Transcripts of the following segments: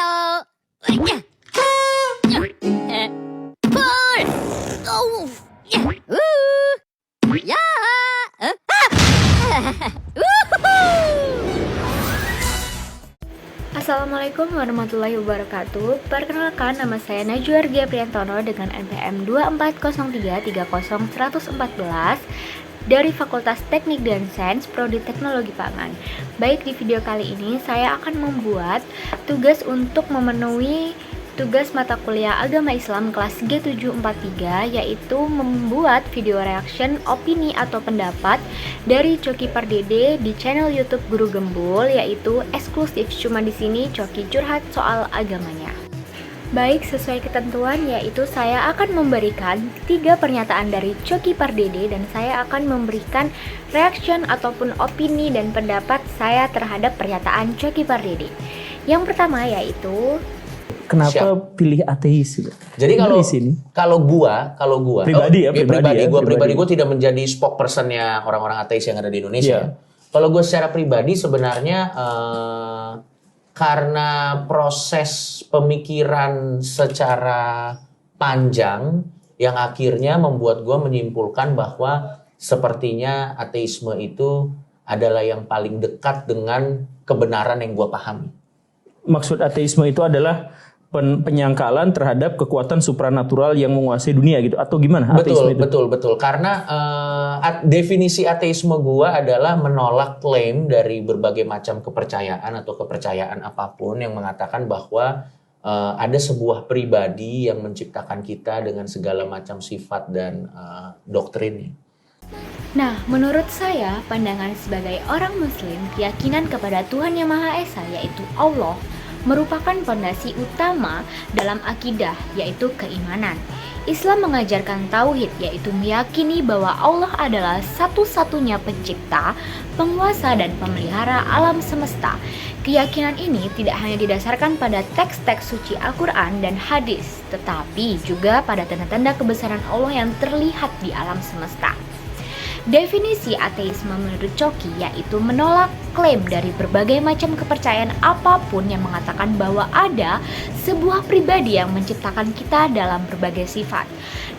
Halo. Pul. Oh. Ya. Assalamualaikum warahmatullahi wabarakatuh. Perkenalkan, nama saya Najwa Argia Priantono dengan NPM 2403301114 dari Fakultas Teknik dan Sains Prodi Teknologi Pangan. Baik, di video kali ini saya akan membuat tugas untuk memenuhi tugas mata kuliah Agama Islam kelas G743, yaitu membuat video reaction opini atau pendapat dari Coki Pardede di channel YouTube Guru Gembul, yaitu eksklusif cuma di sini Coki curhat soal agamanya. Baik, sesuai ketentuan yaitu saya akan memberikan 3 pernyataan dari Coki Pardede dan saya akan memberikan reaction ataupun opini dan pendapat saya terhadap pernyataan Coki Pardede. Yang pertama yaitu kenapa pilih ateis gitu? Jadi kalau gua pribadi gua tidak menjadi spokespersonnya orang-orang ateis yang ada di Indonesia. Kalau gua secara pribadi sebenarnya karena proses pemikiran secara panjang yang akhirnya membuat gua menyimpulkan bahwa sepertinya ateisme itu adalah yang paling dekat dengan kebenaran yang gua pahami. Maksud ateisme itu adalah penyangkalan terhadap kekuatan supranatural yang menguasai dunia gitu, atau gimana? Betul. Karena definisi ateisme gua adalah menolak klaim dari berbagai macam kepercayaan atau kepercayaan apapun yang mengatakan bahwa ada sebuah pribadi yang menciptakan kita dengan segala macam sifat dan doktrinnya. Nah, menurut saya, pandangan sebagai orang Muslim, keyakinan kepada Tuhan Yang Maha Esa, yaitu Allah, merupakan fondasi utama dalam akidah, yaitu keimanan. Islam mengajarkan tauhid, yaitu meyakini bahwa Allah adalah satu-satunya pencipta, penguasa, dan pemelihara alam semesta. Keyakinan ini tidak hanya didasarkan pada teks-teks suci Al-Quran dan hadis, tetapi juga pada tanda-tanda kebesaran Allah yang terlihat di alam semesta. Definisi ateisme menurut Coki yaitu menolak klaim dari berbagai macam kepercayaan apapun yang mengatakan bahwa ada sebuah pribadi yang menciptakan kita dalam berbagai sifat.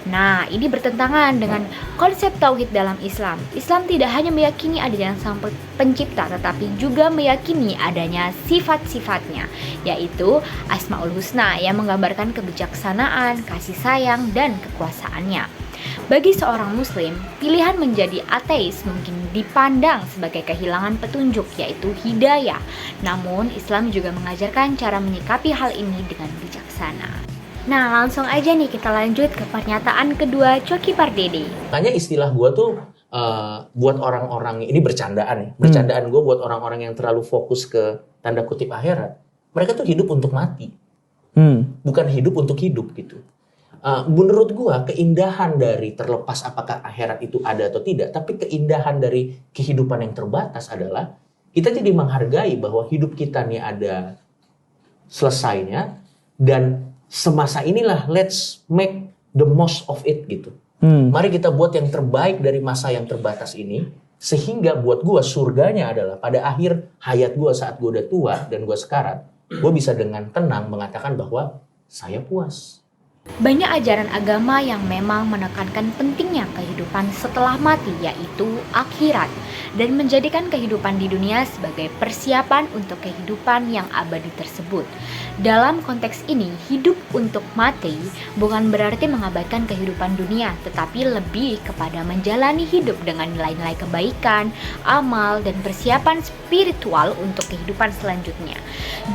Nah, ini bertentangan dengan konsep tauhid dalam Islam. Islam tidak hanya meyakini adanya sang pencipta, tetapi juga meyakini adanya sifat-sifatnya, yaitu Asmaul Husna yang menggambarkan kebijaksanaan, kasih sayang, dan kekuasaannya. Bagi seorang muslim, pilihan menjadi ateis mungkin dipandang sebagai kehilangan petunjuk, yaitu hidayah. Namun, Islam juga mengajarkan cara menyikapi hal ini dengan bijaksana. Nah, langsung aja nih kita lanjut ke pernyataan kedua Coki Pardede. Makanya istilah gue tuh buat orang-orang, ini bercandaan ya. Bercandaan gue buat orang-orang yang terlalu fokus ke tanda kutip akhirat. Mereka tuh hidup untuk mati. Bukan hidup untuk hidup gitu. Menurut gua keindahan dari terlepas apakah akhirat itu ada atau tidak, tapi keindahan dari kehidupan yang terbatas adalah kita jadi menghargai bahwa hidup kita nih ada selesainya dan semasa inilah let's make the most of it gitu. Mari kita buat yang terbaik dari masa yang terbatas ini, sehingga buat gua surganya adalah pada akhir hayat gua saat gua udah tua dan gua sekarat, gua bisa dengan tenang mengatakan bahwa saya puas. Banyak ajaran agama yang memang menekankan pentingnya kehidupan setelah mati, yaitu akhirat, dan menjadikan kehidupan di dunia sebagai persiapan untuk kehidupan yang abadi tersebut. Dalam konteks ini, hidup untuk mati bukan berarti mengabaikan kehidupan dunia, tetapi lebih kepada menjalani hidup dengan nilai-nilai kebaikan, amal, dan persiapan spiritual untuk kehidupan selanjutnya.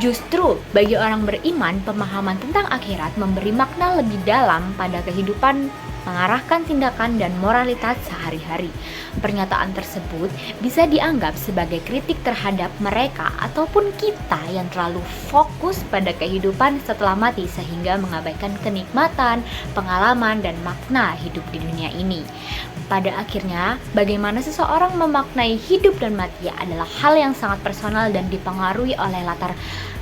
Justru, bagi orang beriman, pemahaman tentang akhirat memberi makna lebih dalam pada kehidupan, mengarahkan tindakan dan moralitas sehari-hari. Pernyataan tersebut bisa dianggap sebagai kritik terhadap mereka ataupun kita yang terlalu fokus pada kehidupan setelah mati sehingga mengabaikan kenikmatan, pengalaman, dan makna hidup di dunia ini. Pada akhirnya, bagaimana seseorang memaknai hidup dan mati adalah hal yang sangat personal dan dipengaruhi oleh latar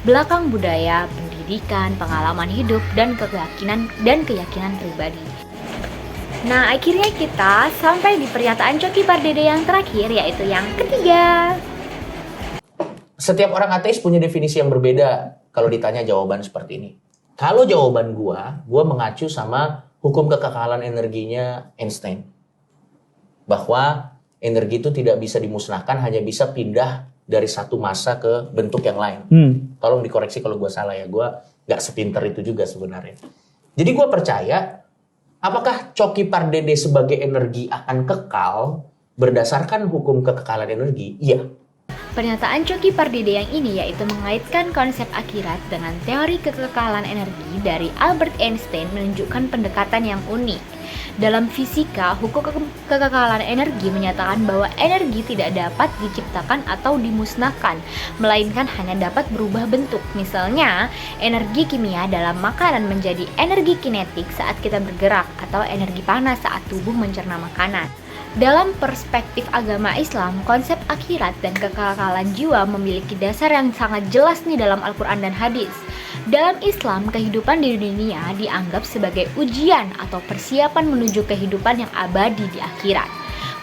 belakang budaya, pendidikan, pengalaman hidup, dan keyakinan pribadi. Nah, akhirnya kita sampai di pernyataan Coki Pardede yang terakhir, yaitu yang ketiga. Setiap orang ateis punya definisi yang berbeda kalau ditanya jawaban seperti ini. Kalau jawaban gua mengacu sama hukum kekekalan energinya Einstein. Bahwa energi itu tidak bisa dimusnahkan, hanya bisa pindah dari satu massa ke bentuk yang lain. Tolong dikoreksi kalau gua salah ya, gua nggak sepinter itu juga sebenarnya. Jadi gua percaya, apakah Coki Pardede sebagai energi akan kekal berdasarkan hukum kekekalan energi? Iya. Pernyataan Coki Pardede yang ini yaitu mengaitkan konsep akhirat dengan teori kekekalan energi dari Albert Einstein menunjukkan pendekatan yang unik. Dalam fisika, hukum kekekalan energi menyatakan bahwa energi tidak dapat diciptakan atau dimusnahkan, melainkan hanya dapat berubah bentuk. Misalnya, energi kimia dalam makanan menjadi energi kinetik saat kita bergerak, atau energi panas saat tubuh mencerna makanan. Dalam perspektif agama Islam, konsep akhirat dan kekekalan jiwa memiliki dasar yang sangat jelas nih dalam Al-Quran dan hadis. Dalam Islam, kehidupan di dunia dianggap sebagai ujian atau persiapan menuju kehidupan yang abadi di akhirat.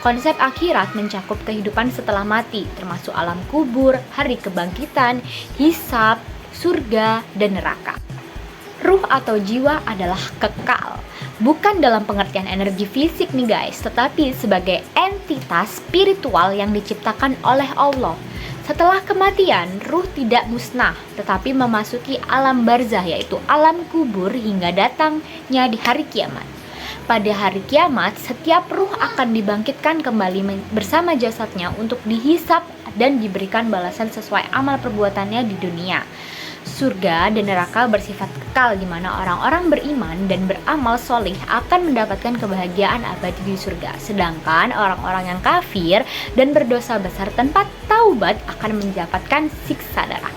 Konsep akhirat mencakup kehidupan setelah mati, termasuk alam kubur, hari kebangkitan, hisab, surga, dan neraka. Ruh atau jiwa adalah kekal, bukan dalam pengertian energi fisik nih guys, tetapi sebagai entitas spiritual yang diciptakan oleh Allah. Setelah kematian, ruh tidak musnah, tetapi memasuki alam barzah, yaitu alam kubur hingga datangnya di hari kiamat. Pada hari kiamat, setiap ruh akan dibangkitkan kembali bersama jasadnya untuk dihisap dan diberikan balasan sesuai amal perbuatannya di dunia. Surga dan neraka bersifat kekal, di mana orang-orang beriman dan beramal solih akan mendapatkan kebahagiaan abadi di surga. Sedangkan orang-orang yang kafir dan berdosa besar tanpa taubat akan mendapatkan siksa neraka.